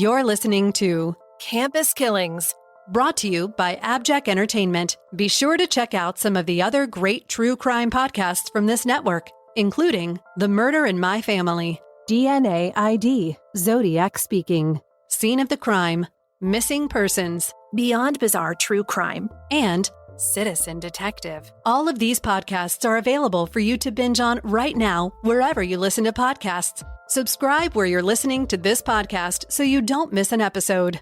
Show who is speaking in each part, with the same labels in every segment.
Speaker 1: You're listening to
Speaker 2: Campus Killings.
Speaker 1: brought to you by AbJack Entertainment. Be sure to check out some of the other great true crime podcasts from this network, including The Murder in My Family, DNA ID, Zodiac Speaking, Scene of the Crime, Missing Persons,
Speaker 2: Beyond Bizarre True Crime,
Speaker 1: and
Speaker 2: Citizen Detective.
Speaker 1: all of these podcasts are available for you to binge on right now, wherever you listen to podcasts. Subscribe where you're listening to this podcast so you don't miss an episode.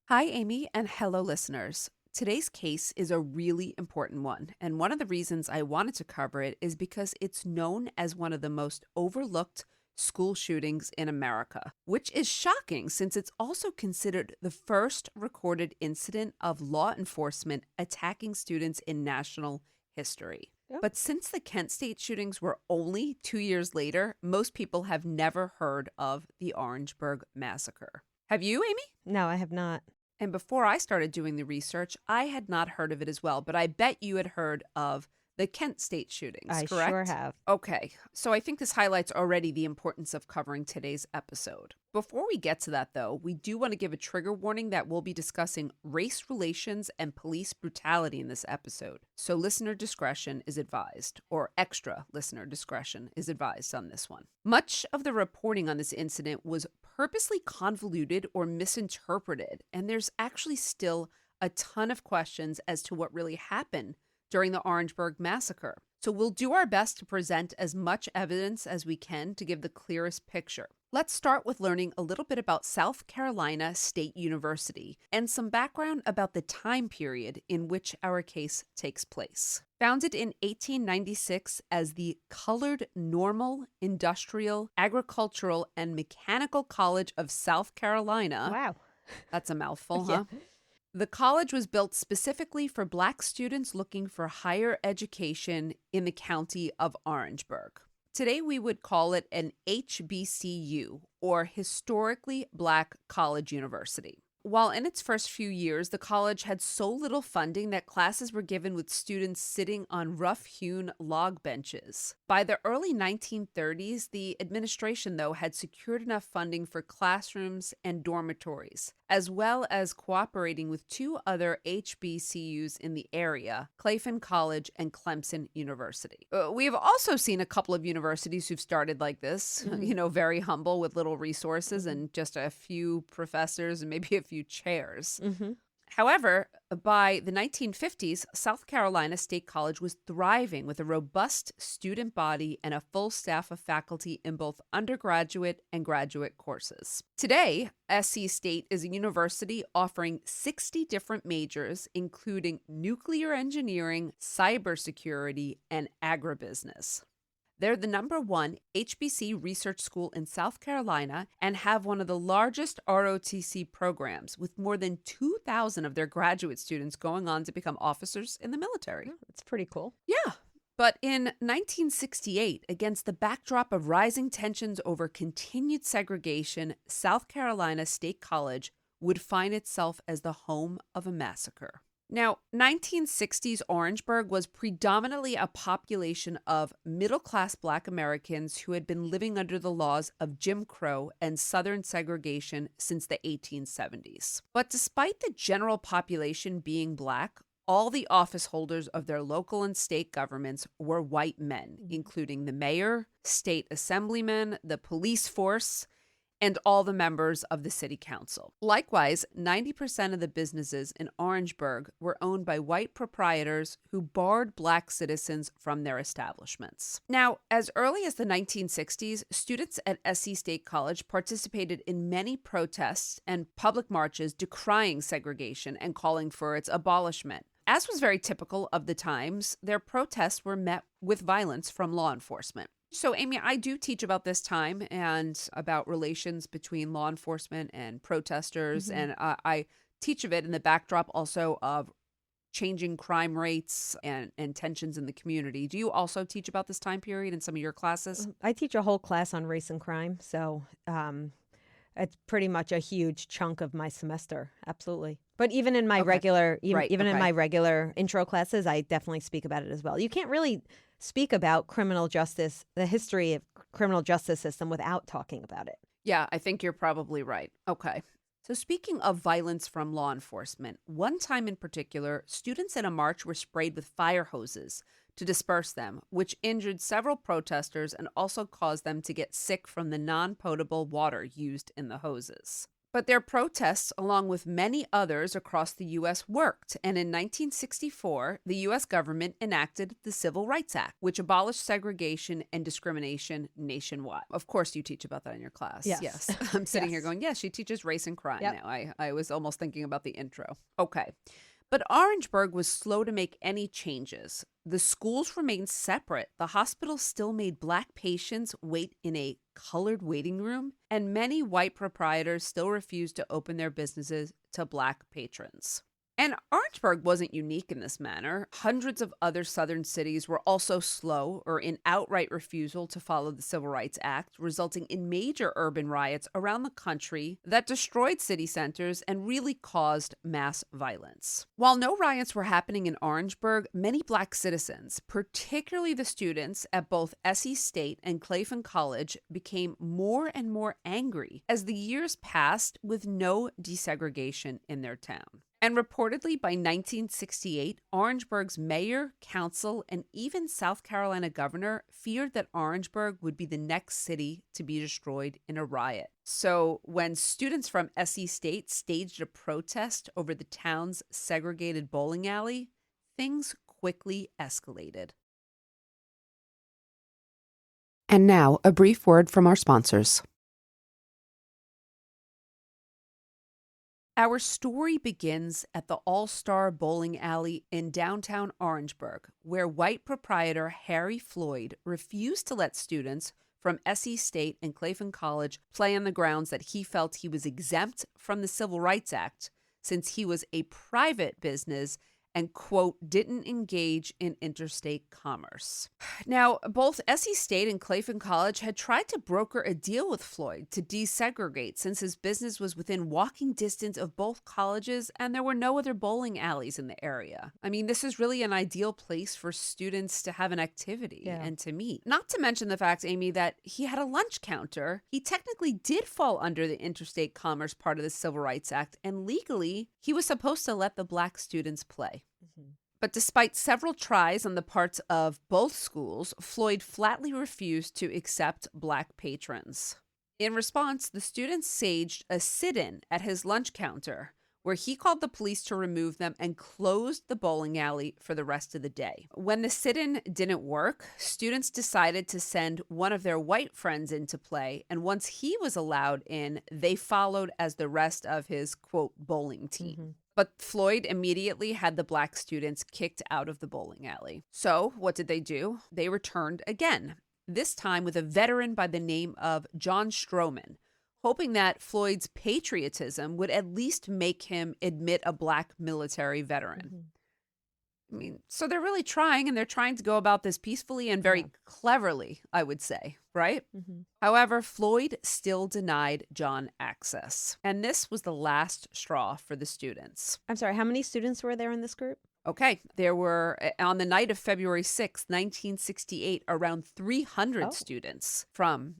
Speaker 3: Hi, Amy, and hello, listeners. Today's case is a really important one, and one of the reasons I wanted to cover it is because it's known as one of the most overlooked school shootings in America, which is shocking since it's also considered the first recorded incident of law enforcement attacking students in national history.
Speaker 4: Yep.
Speaker 3: But since the Kent State shootings were only 2 years later, most people have never heard of the Orangeburg Massacre. Have you, Amy?
Speaker 4: No, I have not.
Speaker 3: And before I started doing the research, I had not heard of it as well, but I bet you had heard of the Kent State shootings,
Speaker 4: I
Speaker 3: correct?
Speaker 4: sure have.
Speaker 3: Okay, so I think this highlights already the importance of covering today's episode. Before we get to that, though, we do want to give a trigger warning that we'll be discussing race relations and police brutality in this episode. So listener discretion is advised, or extra listener discretion is advised on this one. Much of the reporting on this incident was purposely convoluted or misinterpreted, and there's actually still a ton of questions as to what really happened during the Orangeburg Massacre. So we'll do our best to present as much evidence as we can to give the clearest picture. Let's start with learning a little bit about South Carolina State University and some background about the time period in which our case takes place. Founded in 1896 as the Colored Normal, Industrial, Agricultural, and Mechanical College of South Carolina.
Speaker 4: Wow.
Speaker 3: That's a mouthful,
Speaker 4: Yeah.
Speaker 3: huh? The college was built specifically for Black students looking for higher education in the county of Orangeburg. Today, we would call it an HBCU, or Historically Black College University. While in its first few years, the college had so little funding that classes were given with students sitting on rough-hewn log benches. By the early 1930s, the administration, though, had secured enough funding for classrooms and dormitories, as well as cooperating with two other HBCUs in the area, Claflin College and Clemson University. We have also seen a couple of universities who've started like this, very humble with little resources and just a few professors and maybe a few chairs. However, by the 1950s, South Carolina State College was thriving with a robust student body and a full staff of faculty in both undergraduate and graduate courses. Today, SC State is a university offering 60 different majors, including nuclear engineering, cybersecurity, and agribusiness. They're the #1 HBC research school in South Carolina and have one of the largest ROTC programs, with more than 2,000 of their graduate students going on to become officers in the military.
Speaker 4: That's pretty cool.
Speaker 3: Yeah. But in 1968, against the backdrop of rising tensions over continued segregation, South Carolina State College would find itself as the home of a massacre. Now, 1960s Orangeburg was predominantly a population of middle-class Black Americans who had been living under the laws of Jim Crow and Southern segregation since the 1870s. But despite the general population being Black, all the office holders of their local and state governments were white men, including the mayor, state assemblymen, the police force, and all the members of the city council. Likewise, 90% of the businesses in Orangeburg were owned by white proprietors who barred Black citizens from their establishments. Now, as early as the 1960s, students at SC State College participated in many protests and public marches decrying segregation and calling for its abolishment. As was very typical of the times, their protests were met with violence from law enforcement. So, Amy, I do teach about this time and about relations between law enforcement and protesters, and I teach of it in the backdrop also of changing crime rates and tensions in the community. Do you also teach about this time period in some of your classes?
Speaker 4: I teach a whole class on race and crime, so it's pretty much a huge chunk of my semester. Absolutely. But even in my regular, in my regular intro classes, I definitely speak about it as well. You can't really speak about criminal justice, the history of criminal justice system, without talking about it.
Speaker 3: Yeah, I think you're probably right. Okay. So speaking of violence from law enforcement, one time in particular, students in a march were sprayed with fire hoses to disperse them, which injured several protesters and also caused them to get sick from the non-potable water used in the hoses. But their protests, along with many others across the U.S., worked, and in 1964, the U.S. government enacted the Civil Rights Act, which abolished segregation and discrimination nationwide. Of course, you teach about that in your class.
Speaker 4: Yes.
Speaker 3: I'm sitting here going, yes, she teaches race and crime now. I was almost thinking about the intro. Okay. But Orangeburg was slow to make any changes. The schools remained separate. The hospital still made Black patients wait in a colored waiting room, and many white proprietors still refused to open their businesses to Black patrons. And Orangeburg wasn't unique in this manner. Hundreds of other southern cities were also slow or in outright refusal to follow the Civil Rights Act, resulting in major urban riots around the country that destroyed city centers and really caused mass violence. While no riots were happening in Orangeburg, many Black citizens, particularly the students at both SE State and Claflin College, became more and more angry as the years passed with no desegregation in their town. And reportedly by 1968, Orangeburg's mayor, council, and even South Carolina governor feared that Orangeburg would be the next city to be destroyed in a riot. So when students from SE State staged a protest over the town's segregated bowling alley, things quickly escalated.
Speaker 5: And now, a brief word from our sponsors.
Speaker 3: Our story begins at the All-Star Bowling Alley in downtown Orangeburg, where white proprietor Harry Floyd refused to let students from SE State and Claflin College play on the grounds that he felt he was exempt from the Civil Rights Act since he was a private business and, quote, didn't engage in interstate commerce. Now, both SE State and Claflin College had tried to broker a deal with Floyd to desegregate since his business was within walking distance of both colleges and there were no other bowling alleys in the area. I mean, this is really an ideal place for students to have an activity and to meet. Not to mention the fact, Amy, that he had a lunch counter. He technically did fall under the interstate commerce part of the Civil Rights Act, and legally, he was supposed to let the Black students play. But despite several tries on the parts of both schools, Floyd flatly refused to accept Black patrons. In response, the students staged a sit-in at his lunch counter, where he called the police to remove them and closed the bowling alley for the rest of the day. When the sit-in didn't work, students decided to send one of their white friends in to play, and once he was allowed in, they followed as the rest of his, quote, bowling team. But Floyd immediately had the Black students kicked out of the bowling alley. So what did they do? They returned again, this time with a veteran by the name of John Stroman, hoping that Floyd's patriotism would at least make him admit a Black military veteran. I mean, so they're really trying, and they're trying to go about this peacefully and very cleverly, I would say, right? However, Floyd still denied John access. And this was the last straw for the students.
Speaker 4: I'm sorry, how many students were there in this group?
Speaker 3: Okay, there were, on the night of February 6th, 1968, around 300 students from,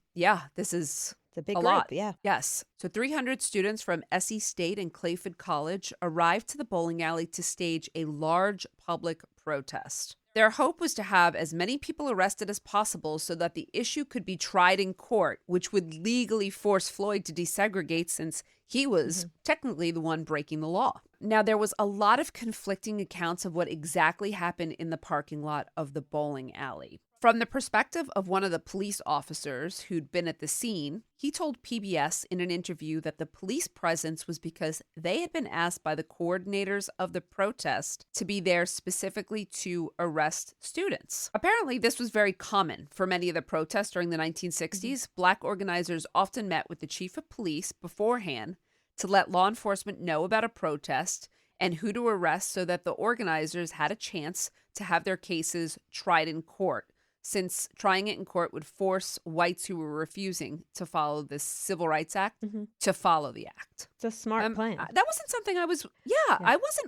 Speaker 3: this is
Speaker 4: It's a big
Speaker 3: a
Speaker 4: group,
Speaker 3: lot.
Speaker 4: yeah.
Speaker 3: Yes. So 300 students from SE State and Claflin College arrived to the bowling alley to stage a large public protest. Their hope was to have as many people arrested as possible so that the issue could be tried in court, which would legally force Floyd to desegregate since he was technically the one breaking the law. Now, there was a lot of conflicting accounts of what exactly happened in the parking lot of the bowling alley. From the perspective of one of the police officers who'd been at the scene, he told PBS in an interview that the police presence was because they had been asked by the coordinators of the protest to be there specifically to arrest students. Apparently, this was very common for many of the protests during the 1960s. Black organizers often met with the chief of police beforehand to let law enforcement know about a protest and who to arrest so that the organizers had a chance to have their cases tried in court, since trying it in court would force whites who were refusing to follow the Civil Rights Act to follow the act.
Speaker 4: It's a smart plan.
Speaker 3: That wasn't something I wasn't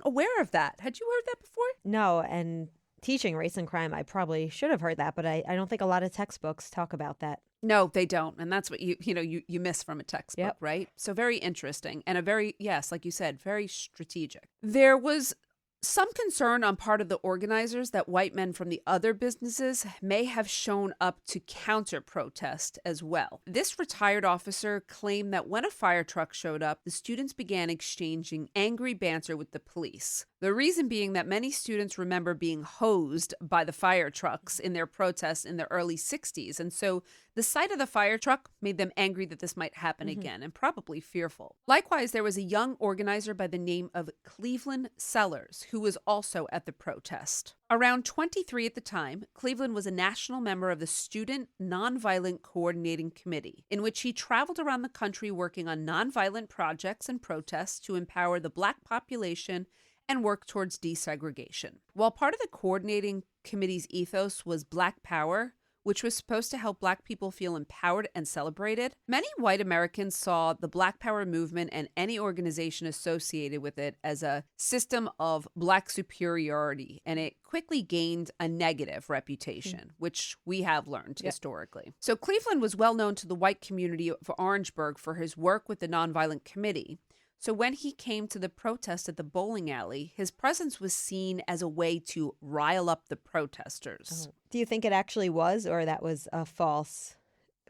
Speaker 3: aware of that. Had you heard that before?
Speaker 4: No, and teaching race and crime, I probably should have heard that, but I don't think a lot of textbooks talk about that.
Speaker 3: No, they don't. And that's what you miss from a textbook, right? So very interesting and a very, yes, like you said, very strategic. There was some concern on part of the organizers that white men from the other businesses may have shown up to counter-protest as well. This retired officer claimed that when a fire truck showed up, the students began exchanging angry banter with the police. The reason being that many students remember being hosed by the fire trucks in their protests in the early 60s. And so the sight of the fire truck made them angry that this might happen again and probably fearful. Likewise, there was a young organizer by the name of Cleveland Sellers who was also at the protest. Around 23 at the time, Cleveland was a national member of the Student Nonviolent Coordinating Committee, in which he traveled around the country working on nonviolent projects and protests to empower the Black population and work towards desegregation. While part of the coordinating committee's ethos was Black Power, which was supposed to help Black people feel empowered and celebrated, many white Americans saw the Black Power movement and any organization associated with it as a system of Black superiority, and it quickly gained a negative reputation, which we have learned historically. So Cleveland was well known to the white community of Orangeburg for his work with the Nonviolent Committee. So when he came to the protest at the bowling alley, his presence was seen as a way to rile up the protesters.
Speaker 4: Do you think it actually was, or that was a false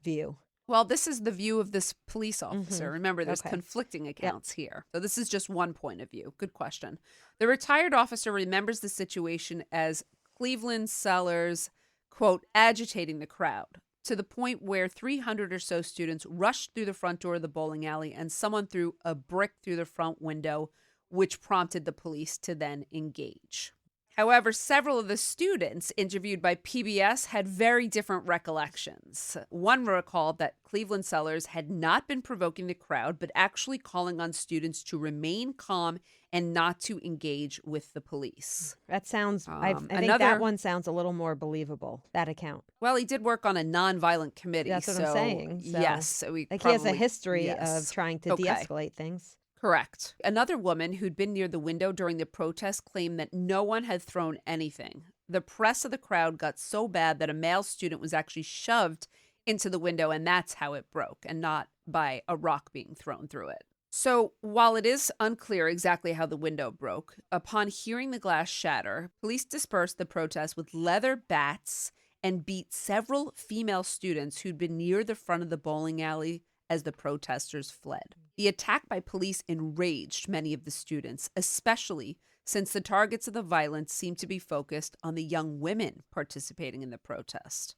Speaker 4: view?
Speaker 3: Well, this is the view of this police officer. Remember, there's conflicting accounts here. So this is just one point of view. Good question. The retired officer remembers the situation as Cleveland Sellers, quote, agitating the crowd, to the point where 300 or so students rushed through the front door of the bowling alley and someone threw a brick through the front window, which prompted the police to then engage. However, several of the students interviewed by PBS had very different recollections. One recalled that Cleveland Sellers had not been provoking the crowd, but actually calling on students to remain calm and not to engage with the police.
Speaker 4: That sounds, I think that one sounds a little more believable, that account.
Speaker 3: Well, he did work on a nonviolent committee.
Speaker 4: That's what I'm saying. So,
Speaker 3: yes. So
Speaker 4: he has a history of trying to de-escalate things.
Speaker 3: Correct. Another woman who'd been near the window during the protest claimed that no one had thrown anything. The press of the crowd got so bad that a male student was actually shoved into the window, and that's how it broke, and not by a rock being thrown through it. So while it is unclear exactly how the window broke, upon hearing the glass shatter, police dispersed the protest with leather bats and beat several female students who'd been near the front of the bowling alley as the protesters fled. The attack by police enraged many of the students, especially since the targets of the violence seemed to be focused on the young women participating in the protest,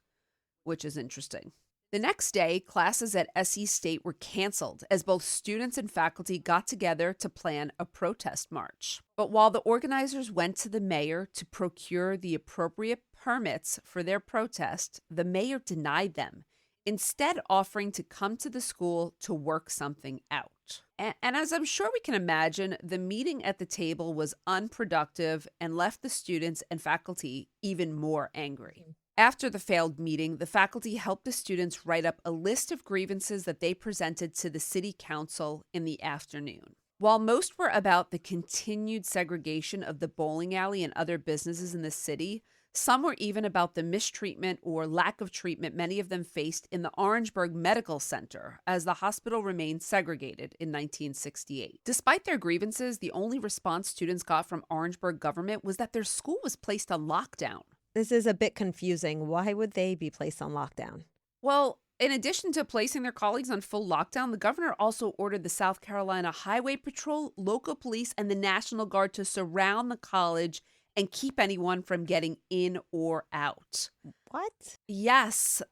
Speaker 3: which is interesting. The next day, classes at SE State were canceled as both students and faculty got together to plan a protest march. But while the organizers went to the mayor to procure the appropriate permits for their protest, the mayor denied them, instead offering to come to the school to work something out. And as I'm sure we can imagine, the meeting at the table was unproductive and left the students and faculty even more angry. After the failed meeting, the faculty helped the students write up a list of grievances that they presented to the city council in the afternoon. While most were about the continued segregation of the bowling alley and other businesses in the city, some were even about the mistreatment or lack of treatment many of them faced in the Orangeburg Medical Center as the hospital remained segregated in 1968. Despite their grievances, the only response students got from Orangeburg government was that their school was placed on lockdown.
Speaker 4: This is a bit confusing. Why would they be placed on lockdown?
Speaker 3: Well, in addition to placing their colleagues on full lockdown, the governor also ordered the South Carolina Highway Patrol, local police, and the National Guard to surround the college and keep anyone from getting in or out.
Speaker 4: What?
Speaker 3: Yes.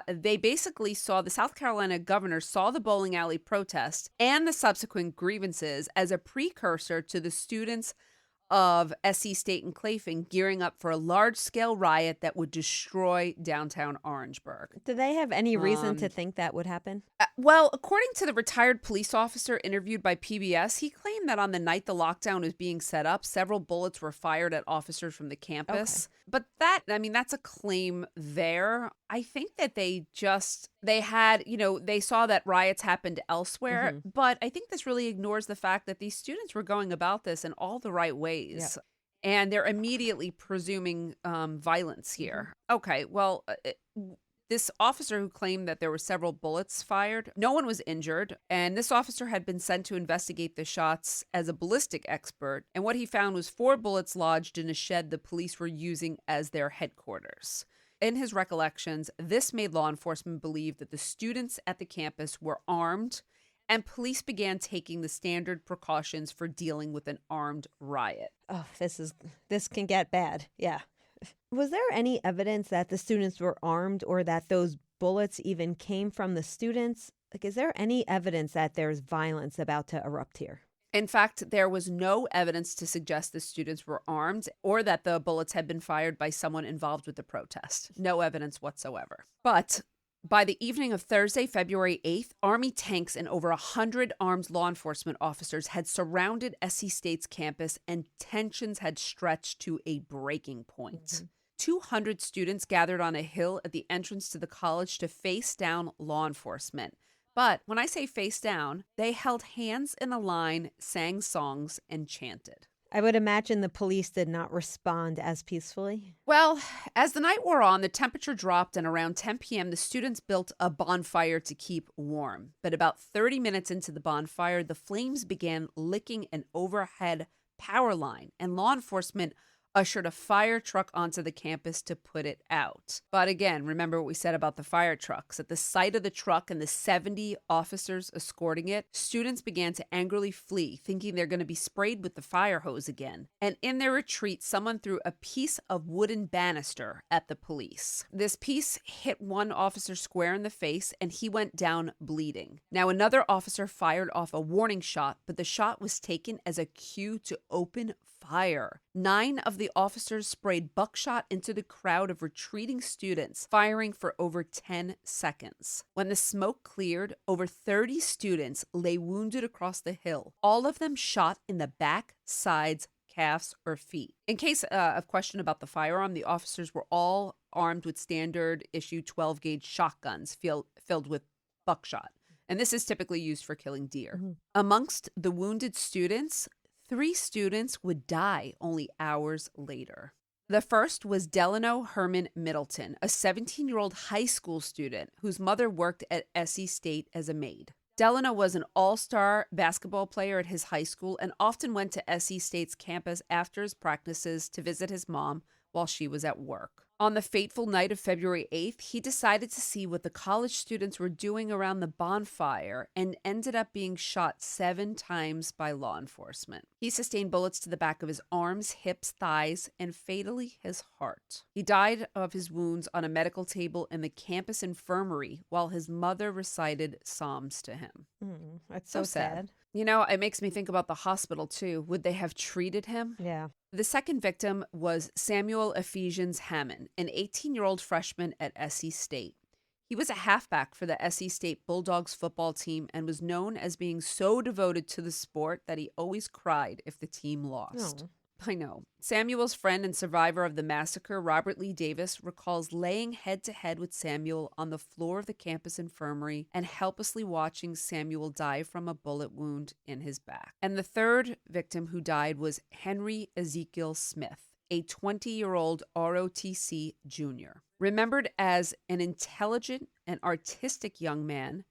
Speaker 3: They basically saw, the South Carolina governor saw the bowling alley protest and the subsequent grievances as a precursor to the students of SE State and Claflin gearing up for a large-scale riot that would destroy downtown Orangeburg.
Speaker 4: Do they have any reason to think that would happen?
Speaker 3: Well, according to the retired police officer interviewed by PBS, he claimed that on the night the lockdown was being set up, several bullets were fired at officers from the campus. Okay. But that's a claim there. I think that they had, they saw that riots happened elsewhere. Mm-hmm. But I think this really ignores the fact that these students were going about this in all the right ways. Yeah. And they're immediately presuming violence here. Mm-hmm. Okay, well, this officer who claimed that there were several bullets fired, no one was injured. And this officer had been sent to investigate the shots as a ballistic expert. And what he found was 4 bullets lodged in a shed the police were using as their headquarters. In his recollections, this made law enforcement believe that the students at the campus were armed, and police began taking the standard precautions for dealing with an armed riot.
Speaker 4: Oh, this can get bad. Yeah. Was there any evidence that the students were armed or that those bullets even came from the students? Like, is there any evidence that there's violence about to erupt here?
Speaker 3: In fact, there was no evidence to suggest the students were armed or that the bullets had been fired by someone involved with the protest. No evidence whatsoever. But by the evening of Thursday, February 8th, Army tanks and over 100 armed law enforcement officers had surrounded SC State's campus, and tensions had stretched to a breaking point. Mm-hmm. 200 students gathered on a hill at the entrance to the college to face down law enforcement. But when I say face down, they held hands in a line, sang songs, and chanted.
Speaker 4: I would imagine the police did not respond as peacefully.
Speaker 3: Well, as the night wore on, the temperature dropped, and around 10 p.m., the students built a bonfire to keep warm. But about 30 minutes into the bonfire, the flames began licking an overhead power line, and law enforcement ushered a fire truck onto the campus to put it out. But again, remember what we said about the fire trucks. At the sight of the truck and the 70 officers escorting it, students began to angrily flee, thinking they're going to be sprayed with the fire hose again. And in their retreat, someone threw a piece of wooden banister at the police. This piece hit one officer square in the face, and he went down bleeding. Now, another officer fired off a warning shot, but the shot was taken as a cue to open fire. 9 of the officers sprayed buckshot into the crowd of retreating students, firing for over 10 seconds. When the smoke cleared, over 30 students lay wounded across the hill, all of them shot in the back, sides, calves, or feet. In case of question about the firearm, the officers were all armed with standard issue 12-gauge shotguns filled with buckshot. And this is typically used for killing deer. Mm-hmm. Amongst the wounded students, 3 students would die only hours later. The first was Delano Herman Middleton, a 17-year-old high school student whose mother worked at SC State as a maid. Delano was an all-star basketball player at his high school and often went to SC State's campus after his practices to visit his mom while she was at work. On the fateful night of February 8th, he decided to see what the college students were doing around the bonfire and ended up being shot 7 times by law enforcement. He sustained bullets to the back of his arms, hips, thighs, and fatally his heart. He died of his wounds on a medical table in the campus infirmary while his mother recited psalms to him.
Speaker 4: That's so sad.
Speaker 3: You know, it makes me think about the hospital, too. Would they have treated him?
Speaker 4: Yeah.
Speaker 3: The second victim was Samuel Ephesians Hammond, an 18-year-old freshman at SC State. He was a halfback for the SC State Bulldogs football team and was known as being so devoted to the sport that he always cried if the team lost.
Speaker 4: Oh.
Speaker 3: I know. Samuel's friend and survivor of the massacre, Robert Lee Davis, recalls laying head-to-head with Samuel on the floor of the campus infirmary and helplessly watching Samuel die from a bullet wound in his back. And the third victim who died was Henry Ezekiel Smith, a 20-year-old ROTC junior. Remembered as an intelligent and artistic young man,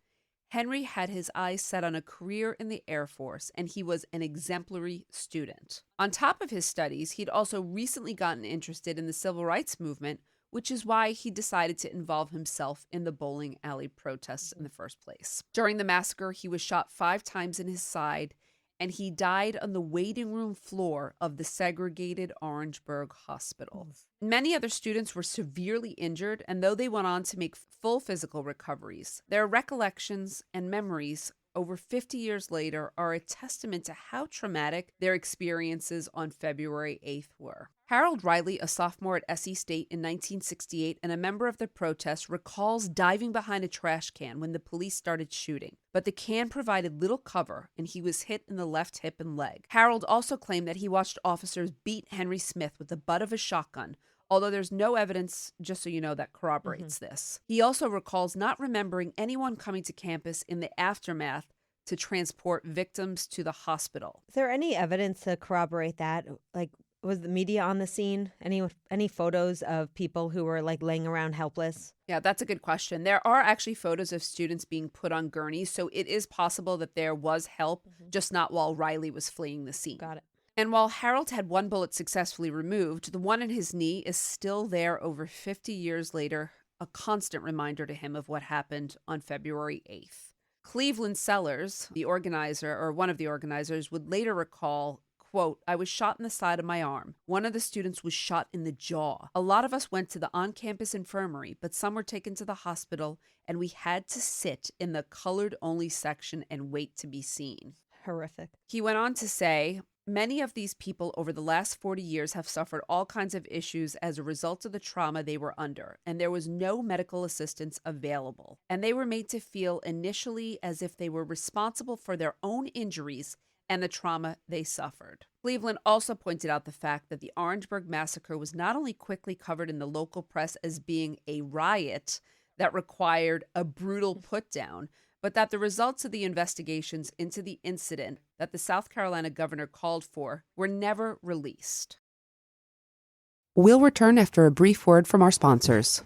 Speaker 3: Henry had his eyes set on a career in the Air Force, and he was an exemplary student. On top of his studies, he'd also recently gotten interested in the civil rights movement, which is why he decided to involve himself in the bowling alley protests in the first place. During the massacre, he was shot 5 times in his side, and he died on the waiting room floor of the segregated Orangeburg Hospital. Many other students were severely injured, and though they went on to make full physical recoveries, their recollections and memories over 50 years later, are a testament to how traumatic their experiences on February 8th were. Harold Riley, a sophomore at SC State in 1968 and a member of the protest, recalls diving behind a trash can when the police started shooting. But the can provided little cover, and he was hit in the left hip and leg. Harold also claimed that he watched officers beat Henry Smith with the butt of a shotgun, although there's no evidence, just so you know, that corroborates this. He also recalls not remembering anyone coming to campus in the aftermath to transport victims to the hospital.
Speaker 4: Is there any evidence to corroborate that? Like, was the media on the scene? Any photos of people who were like laying around helpless?
Speaker 3: Yeah, that's a good question. There are actually photos of students being put on gurneys, so it is possible that there was help, just not while Riley was fleeing the scene.
Speaker 4: Got it.
Speaker 3: And while Harold had one bullet successfully removed, the one in his knee is still there over 50 years later, a constant reminder to him of what happened on February 8th. Cleveland Sellers, the organizer, or one of the organizers, would later recall, quote, "I was shot in the side of my arm. One of the students was shot in the jaw. A lot of us went to the on-campus infirmary, but some were taken to the hospital, and we had to sit in the colored-only section and wait to be seen."
Speaker 4: Horrific.
Speaker 3: He went on to say, "Many of these people over the last 40 years have suffered all kinds of issues as a result of the trauma they were under, and there was no medical assistance available. And they were made to feel initially as if they were responsible for their own injuries and the trauma they suffered." Cleveland also pointed out the fact that the Orangeburg Massacre was not only quickly covered in the local press as being a riot that required a brutal put-down, but that the results of the investigations into the incident that the South Carolina governor called for were never released.
Speaker 5: We'll return after a brief word from our sponsors.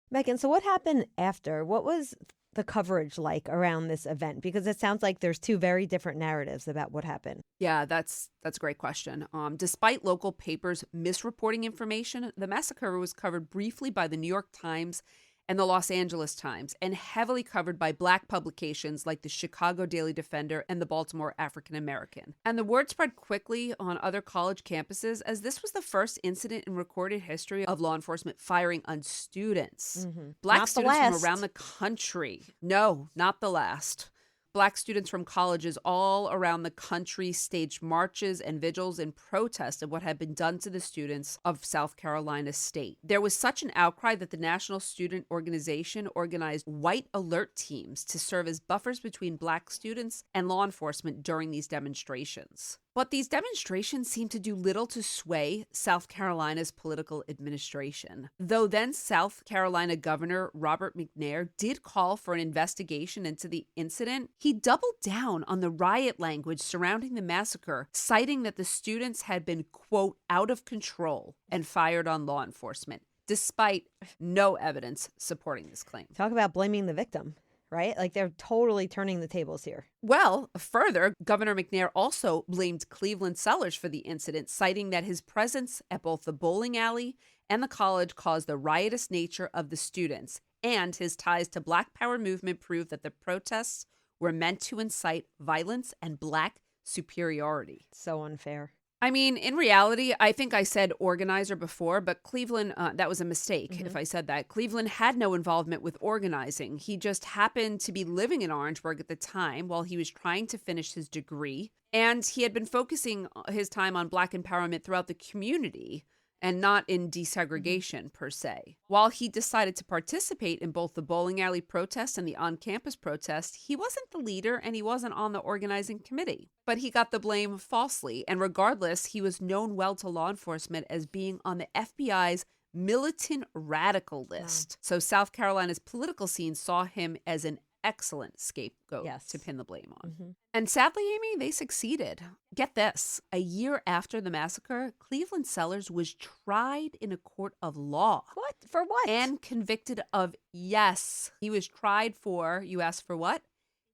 Speaker 4: Megan, so what happened after? What was the coverage like around this event? Because it sounds like there's two very different narratives about what happened.
Speaker 3: Yeah, that's a great question. Despite local papers misreporting information, the massacre was covered briefly by the New York Times and the Los Angeles Times, and heavily covered by Black publications like the Chicago Daily Defender and the Baltimore African American. And the word spread quickly on other college campuses, as this was the first incident in recorded history of law enforcement firing on students. Black
Speaker 4: Not the
Speaker 3: students from
Speaker 4: last.
Speaker 3: around the country. No, not the last. Black students from colleges all around the country staged marches and vigils in protest of what had been done to the students of South Carolina State. There was such an outcry that the National Student Organization organized white alert teams to serve as buffers between Black students and law enforcement during these demonstrations. But these demonstrations seemed to do little to sway South Carolina's political administration. Though then South Carolina Governor Robert McNair did call for an investigation into the incident, he doubled down on the riot language surrounding the massacre, citing that the students had been, quote, out of control and fired on law enforcement, despite no evidence supporting this claim.
Speaker 4: Talk about blaming the victim, right? Like they're totally turning the tables here.
Speaker 3: Well, further, Governor McNair also blamed Cleveland Sellers for the incident, citing that his presence at both the bowling alley and the college caused the riotous nature of the students, and his ties to Black Power movement proved that the protests were meant to incite violence and Black superiority.
Speaker 4: So unfair.
Speaker 3: I mean, in reality, I think I said organizer before, but Cleveland, that was a mistake if I said that. Cleveland had no involvement with organizing. He just happened to be living in Orangeburg at the time while he was trying to finish his degree. And he had been focusing his time on Black empowerment throughout the community and not in desegregation per se. While he decided to participate in both the bowling alley protest and the on-campus protest, he wasn't the leader and he wasn't on the organizing committee. But he got the blame falsely, and regardless, he was known well to law enforcement as being on the FBI's militant radical list. So South Carolina's political scene saw him as an excellent scapegoat to pin the blame on. And sadly, Amy, they succeeded. Get this. A year after the massacre, Cleveland Sellers was tried in a court of law.
Speaker 4: What? For what?
Speaker 3: And convicted of, yes, he was tried for, you asked for what?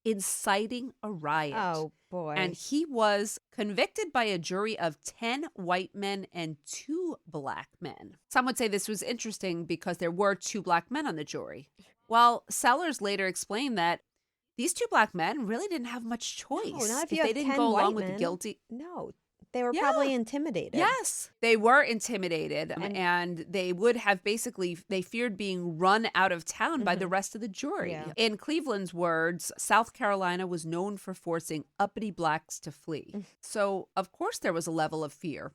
Speaker 3: Inciting a riot.
Speaker 4: Oh, boy.
Speaker 3: And he was convicted by a jury of 10 white men and 2 Black men. Some would say this was interesting because there were 2 Black men on the jury. Well, Sellers later explained that these 2 Black men really didn't have much choice.
Speaker 4: No, not if
Speaker 3: they
Speaker 4: you have
Speaker 3: didn't
Speaker 4: 10
Speaker 3: go along
Speaker 4: white
Speaker 3: with
Speaker 4: men.
Speaker 3: the guilty.
Speaker 4: No, They were probably intimidated.
Speaker 3: Yes, they were intimidated, and they would have they feared being run out of town by the rest of the jury.
Speaker 4: Yeah.
Speaker 3: In Cleveland's words, South Carolina was known for forcing uppity blacks to flee. So, of course, there was a level of fear.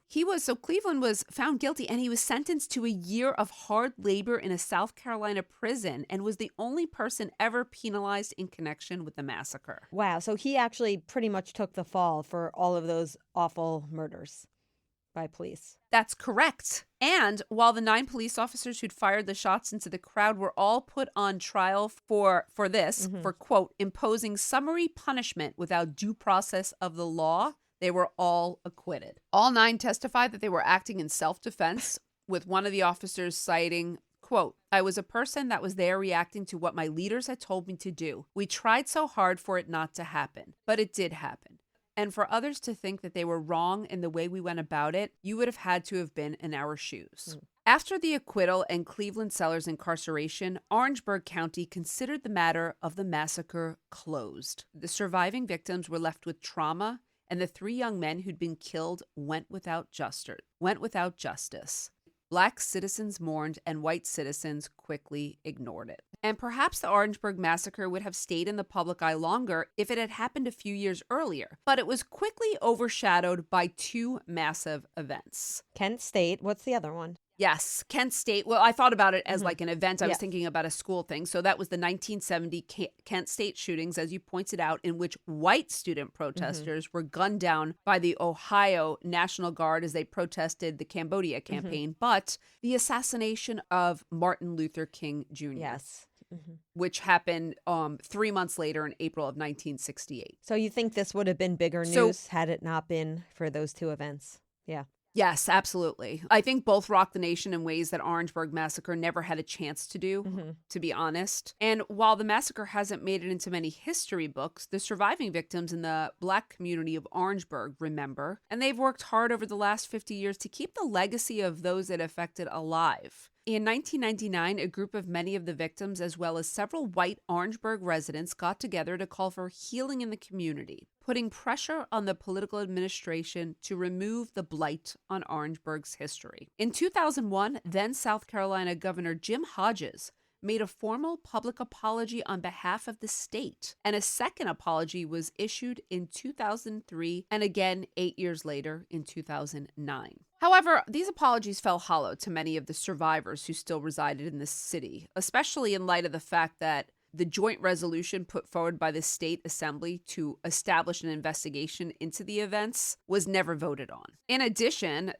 Speaker 3: Cleveland was found guilty, and he was sentenced to a year of hard labor in a South Carolina prison and was the only person ever penalized in connection with the massacre.
Speaker 4: Wow. So he actually pretty much took the fall for all of those awful murders by police.
Speaker 3: That's correct. And while the 9 police officers who'd fired the shots into the crowd were all put on trial for quote, imposing summary punishment without due process of the law, they were all acquitted. All 9 testified that they were acting in self-defense, with one of the officers citing, quote, "I was a person that was there reacting to what my leaders had told me to do. We tried so hard for it not to happen, but it did happen. And for others to think that they were wrong in the way we went about it, you would have had to have been in our shoes." After the acquittal and Cleveland Sellers' incarceration, Orangeburg County considered the matter of the massacre closed. The surviving victims were left with trauma, and the 3 young men who'd been killed went without justice. Black citizens mourned, and white citizens quickly ignored it. And perhaps the Orangeburg Massacre would have stayed in the public eye longer if it had happened a few years earlier, but it was quickly overshadowed by 2 massive events.
Speaker 4: Kent State. What's the other one?
Speaker 3: Yes, Kent State. Well, I thought about it as like an event. I was thinking about a school thing. So that was the 1970 Kent State shootings, as you pointed out, in which white student protesters were gunned down by the Ohio National Guard as they protested the Cambodia campaign, but the assassination of Martin Luther King Jr.
Speaker 4: Yes.
Speaker 3: Which happened 3 months later in April of 1968.
Speaker 4: So you think this would have been bigger news had it not been for those 2 events? Yeah.
Speaker 3: Yes, absolutely. I think both rocked the nation in ways that Orangeburg Massacre never had a chance to do, to be honest. And while the massacre hasn't made it into many history books, the surviving victims in the Black community of Orangeburg remember, and they've worked hard over the last 50 years to keep the legacy of those it affected alive. In 1999, a group of many of the victims, as well as several white Orangeburg residents, got together to call for healing in the community, putting pressure on the political administration to remove the blight on Orangeburg's history. In 2001, then South Carolina Governor Jim Hodges made a formal public apology on behalf of the state, and a second apology was issued in 2003 and again 8 years later in 2009. However, these apologies fell hollow to many of the survivors who still resided in the city, especially in light of the fact that the joint resolution put forward by the state assembly to establish an investigation into the events was never voted on. In addition,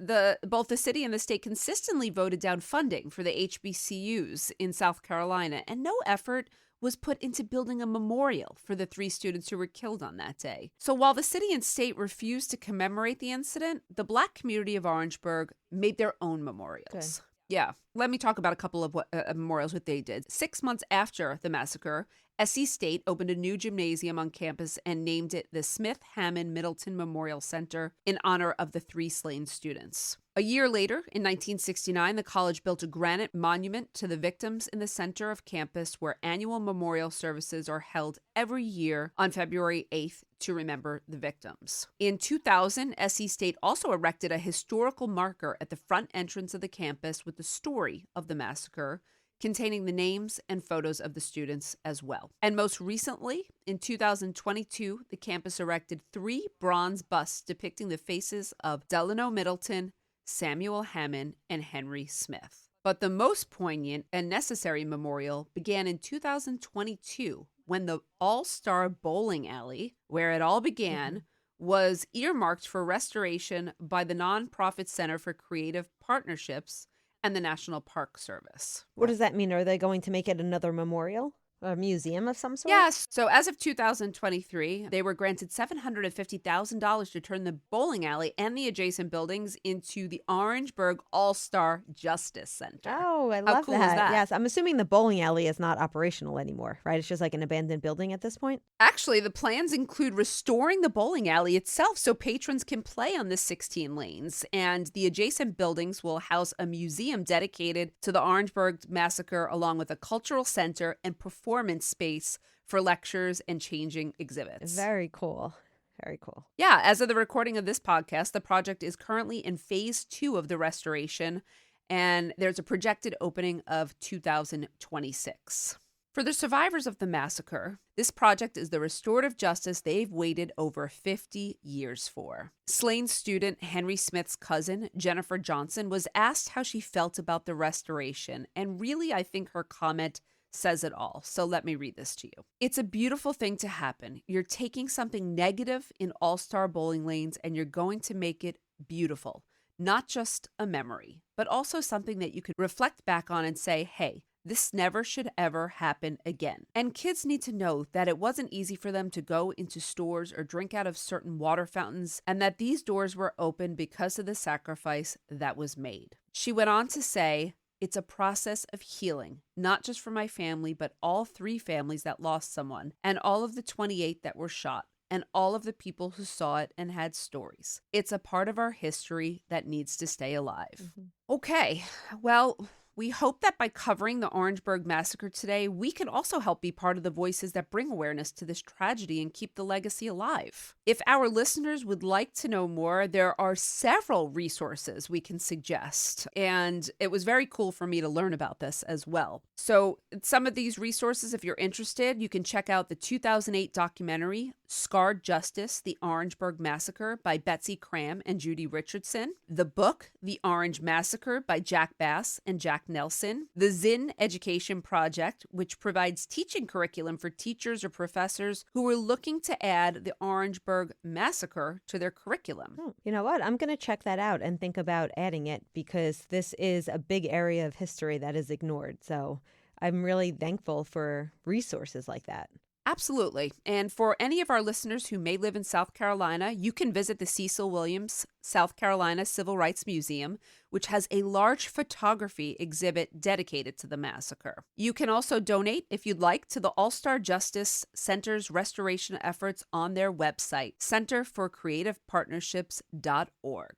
Speaker 3: both the city and the state consistently voted down funding for the HBCUs in South Carolina, and no effort was put into building a memorial for the 3 students who were killed on that day. So while the city and state refused to commemorate the incident, the Black community of Orangeburg made their own memorials. Good. Yeah. Let me talk about a couple of memorials what they did. 6 months after the massacre, SC State opened a new gymnasium on campus and named it the Smith Hammond Middleton Memorial Center in honor of the 3 slain students. A year later, in 1969, the college built a granite monument to the victims in the center of campus, where annual memorial services are held every year on February 8th to remember the victims. In 2000, SC State also erected a historical marker at the front entrance of the campus with the story of the massacre, containing the names and photos of the students as well. And most recently, in 2022, the campus erected 3 bronze busts depicting the faces of Delano Middleton, Samuel Hammond, and Henry Smith. But the most poignant and necessary memorial began in 2022, when the All-Star Bowling Alley, where it all began, was earmarked for restoration by the nonprofit Center for Creative Partnerships and the National Park Service.
Speaker 4: What does that mean? Are they going to make it another memorial? A museum of some sort?
Speaker 3: Yes. So as of 2023, they were granted $750,000 to turn the bowling alley and the adjacent buildings into the Orangeburg All-Star Justice Center.
Speaker 4: Oh, I love
Speaker 3: How cool is that?
Speaker 4: Yes. I'm assuming the bowling alley is not operational anymore, right? It's just like an abandoned building at this point?
Speaker 3: Actually, the plans include restoring the bowling alley itself so patrons can play on the 16 lanes. And the adjacent buildings will house a museum dedicated to the Orangeburg Massacre, along with a cultural center and performance space for lectures and changing exhibits.
Speaker 4: Very cool. Very cool.
Speaker 3: Yeah, as of the recording of this podcast, the project is currently in phase 2 of the restoration, and there's a projected opening of 2026. For the survivors of the massacre, this project is the restorative justice they've waited over 50 years for. Slain student Henry Smith's cousin, Jennifer Johnson, was asked how she felt about the restoration, and really, I think her comment says it all. So let me read this to you. It's a beautiful thing to happen. You're taking something negative in all-star bowling lanes and you're going to make it beautiful. Not just a memory, but also something that you could reflect back on and say, hey, this never should ever happen again. And kids need to know that it wasn't easy for them to go into stores or drink out of certain water fountains, and that these doors were open because of the sacrifice that was made. She went on to say, it's a process of healing, not just for my family, but all 3 families that lost someone, and all of the 28 that were shot, and all of the people who saw it and had stories. It's a part of our history that needs to stay alive. Mm-hmm. Okay, well, we hope that by covering the Orangeburg Massacre today, we can also help be part of the voices that bring awareness to this tragedy and keep the legacy alive. If our listeners would like to know more, there are several resources we can suggest, and it was very cool for me to learn about this as well. So some of these resources, if you're interested, you can check out the 2008 documentary, Scarred Justice, The Orangeburg Massacre by Betsy Cram and Judy Richardson, the book, The Orange Massacre by Jack Bass and Jack Nelson, the Zinn Education Project, which provides teaching curriculum for teachers or professors who are looking to add the Orangeburg Massacre to their curriculum.
Speaker 4: You know what? I'm going to check that out and think about adding it because this is a big area of history that is ignored. So I'm really thankful for resources like that.
Speaker 3: Absolutely. And for any of our listeners who may live in South Carolina, you can visit the Cecil Williams South Carolina Civil Rights Museum, which has a large photography exhibit dedicated to the massacre. You can also donate, if you'd like, to the All-Star Justice Center's restoration efforts on their website, centerforcreativepartnerships.org.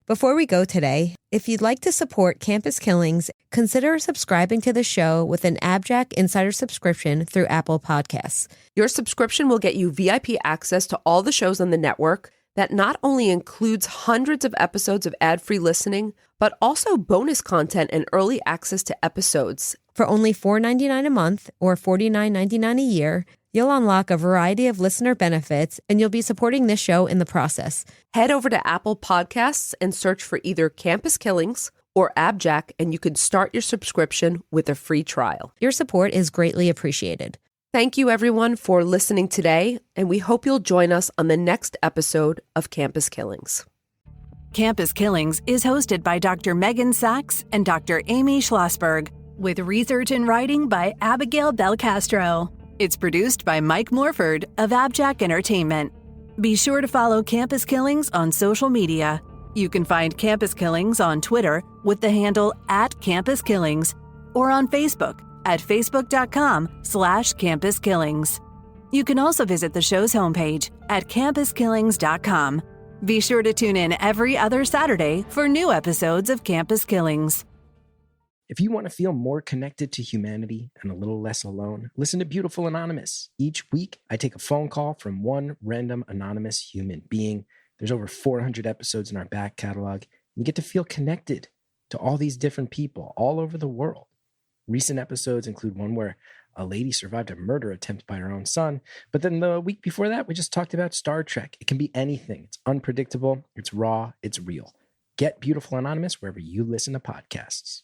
Speaker 4: Before we go today, if you'd like to support Campus Killings, consider subscribing to the show with an AbJack Insider subscription through Apple Podcasts.
Speaker 5: Your subscription will get you VIP access to all the shows on the network that not only includes hundreds of episodes of ad-free listening, but also bonus content and early access to episodes.
Speaker 4: For only $4.99 a month or $49.99 a year, you'll unlock a variety of listener benefits, and you'll be supporting this show in the process.
Speaker 5: Head over to Apple Podcasts and search for either Campus Killings or AbJack, and you can start your subscription with a free trial.
Speaker 4: Your support is greatly appreciated.
Speaker 5: Thank you, everyone, for listening today, and we hope you'll join us on the next episode of Campus Killings.
Speaker 1: Campus Killings is hosted by Dr. Megan Sachs and Dr. Amy Schlossberg, with research and writing by Abigail Belcastro. It's produced by Mike Morford of AbJack Entertainment. Be sure to follow Campus Killings on social media. You can find Campus Killings on Twitter with the handle @CampusKillings or on Facebook at facebook.com/Campus Killings. You can also visit the show's homepage at campuskillings.com. Be sure to tune in every other Saturday for new episodes of Campus Killings.
Speaker 6: If you want to feel more connected to humanity and a little less alone, listen to Beautiful Anonymous. Each week, I take a phone call from one random anonymous human being. There's over 400 episodes in our back catalog. You get to feel connected to all these different people all over the world. Recent episodes include one where a lady survived a murder attempt by her own son. But then the week before that, we just talked about Star Trek. It can be anything. It's unpredictable. It's raw. It's real. Get Beautiful Anonymous wherever you listen to podcasts.